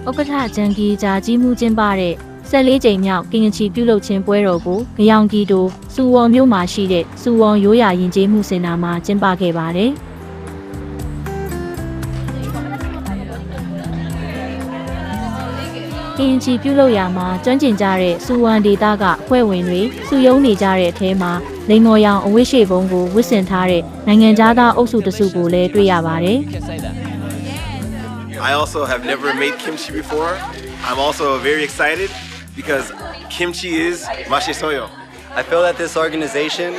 ဥက္ကဋ္ဌဂျန်ကီဂျာကြီးမှုကျင်းပတဲ့14ကြိမ်မြောက်ကင်ချီပြုလုပ်ခြင်းပွဲတော်ကိုကြောင်ကီတိုစူဝေါ်မြို့မှာရှိတဲ့စူဝေါ်ရိုးရာယဉ်ကျေးမှုစင်တာမှာကျင်းပခဲ့ပါတယ်။ကင်ချီပြုလုပ်ရာမှာကျွမ်းကျင်ကြတဲ့စူဝမ်ဒေတာကအဖွဲ့ဝင်တွေစုယုံနေကြတဲ့အထဲမှာလိန်မော်ရောင်အဝိရှေပုံကိုဝတ်ဆင်ထားတဲ့နိုင်ငံသားအုပ်စုတစုကိုလည်းတွေ့ရပါတယ်။ I also have never made kimchi before. I'm also very excited because kimchi is mashisoyo. I feel that this organization,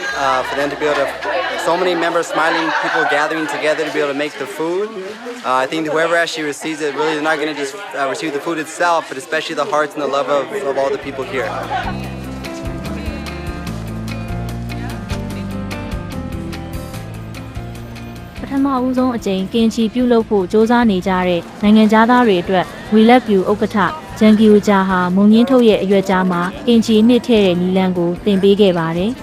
for them to be able to, so many members smiling, people gathering together to be able to make the food. I think whoever actually receives it, really they're not going to just receive the food itself, but especially the hearts and the love of all the people here. ပထမဦးဆုံးအကြိမ်ကင်ချီပြုလုပ်ဖို့စ조사နေကြတဲ့နိုင်ငံသားတွေအတွက်ဝီလက်ပြူဥက္ကဋ္ဌဂျန်ကီယိုဂျာဟာမုံငင်းထုတ်ရဲ့အရွက်ကြားမှာကင်ချီနှစ်ထည့်တဲ့နီလန်းကိုသင်ပေးခဲ့ပါတယ်။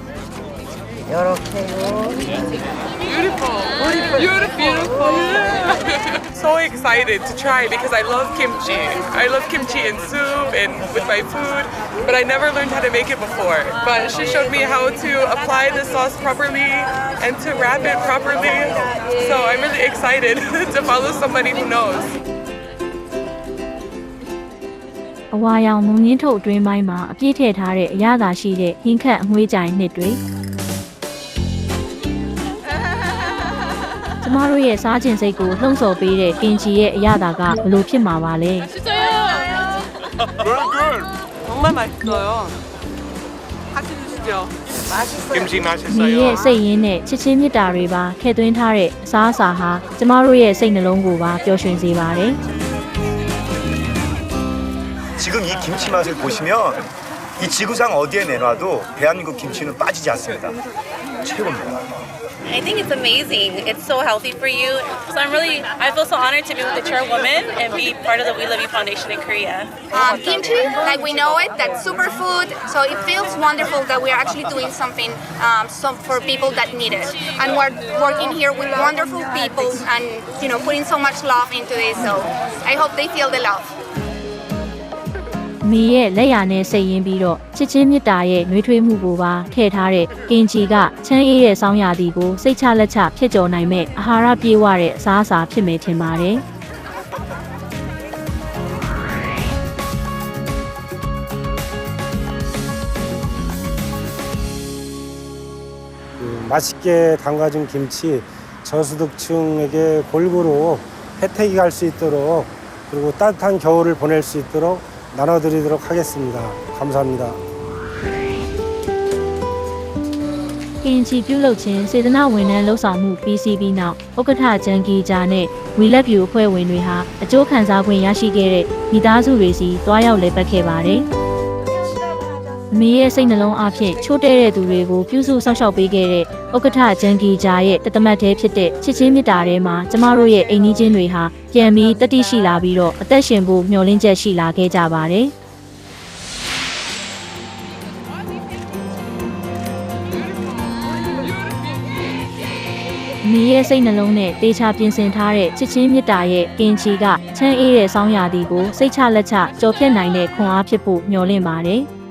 Beautiful. So excited to try because I love kimchi. I love kimchi in soup and with my food, but I never learned how to make it before. But she showed me how to apply the sauce properly and to wrap it properly. So I'm really excited to follow somebody who knows. အဝါရောင်မုံငင်းထုတ်အတွင်းပိုင်းမှာအပြည့်ထည့်ထားတဲ့အရသာရှိတဲ့ဟင်းခတ်အငွေးကြိုင်နှစ်တွေကျမတို့ရဲ့စားခြင်းစိတ်ကိုလှုံ့ဆော်ပေးတဲ့ကင်ချီရဲ့အရသာကဘယ်လိုဖြစ်မှာပါလဲ 정말 맛있어요. 같이 드시죠. Kimchi ဒီ mashisoyo. ရဲ့စိတ်ရင်းနဲ့ချစ်ချင်းမြတ်တာတွေပါထည့်သွင်းထားတဲ့အစားအစာဟာကျမတို့ရဲ့စိတ်နှလုံးကိုပါပျော်ရွှင်စေပါတယ် 지금 이 김치 맛을 보시면 이 지구상 어디에 내놔도 대한민국 김치는 빠지지 않습니다. 최고입니다. I think it's amazing. It's so healthy for you. So I feel so honored to be with the chairwoman and be part of the We Love You Foundation in Korea. Kimchi, like we know it, that's superfood. So it feels wonderful that we're actually doing something for people that need it. And we're working here with wonderful people and putting so much love into this. So I hope they feel the love. မိရဲ့လက်ရနဲ့စိတ်ရင်းပြီးတော့ချစ်ချင်းမြတ်တာရဲ့နှွေးထွေးမှုကိုပါထည့်ထားတဲ့ကင်ချီကချမ်းအေးတဲ့ဆောင်းရာသီကိုစိတ်ချလက်ချဖြစ်ကျော်နိုင်မဲ့အာဟာရပြေဝတဲ့အစားအစာဖြစ်မယ်ထင်ပါတယ် 맛있게 담가진 김치 저소득층에게 골고루 혜택이 갈 수 있도록 그리고 따뜻한 겨울을 보낼 수 있도록 나눠드리도록 하겠습니다. 감사합니다. ကင်ချီပြုလုပ်ခြင်းစေတနာဝန်ထမ်းလှုပ်ဆောင်မှုပြီးစီးပြီးနောက်ဥက္ကဋ္ဌဂျန်ကီဂျာနဲ့ဝီလက်ပြူအဖွဲ့ဝင်တွေဟာအကျိုးခံစား권ရရှိခဲ့တဲ့မိသားစုတွေစီတွားရောက်လည်ပတ်ခဲ့ပါတယ်။အမေရဲ့စိတ်နှလုံးအဖြစ်ချိုးတဲ့တဲ့သူတွေကိုပြုစုစောင့်ရှောက်ပေးခဲ့တဲ့ဥက္ကဋ္ဌဂျန်ကီဂျာရဲ့တသမတ်သေးဖြစ်တဲ့ချစ်ချင်းမြတ်တာထဲမှာကျမတို့ရဲ့အိမ်နီးချင်းတွေဟာပြန်ပြီးတတိရှိလာပြီးတော့အသက်ရှင်ဖို့မျှော်လင့်ချက်ရှိလာခဲ့ကြပါတယ်။မိရဲ့စိတ်နှလုံးနဲ့တေချာပြင်ဆင်ထားတဲ့ချစ်ချင်းမြတ်တာရဲ့ကင်ချီကချမ်းအေးတဲ့ဆောင်းရာသီကိုစိတ်ချလက်ချကြော်ဖြတ်နိုင်တဲ့ခွန်အားဖြစ်ဖို့မျှော်လင့်ပါတယ်။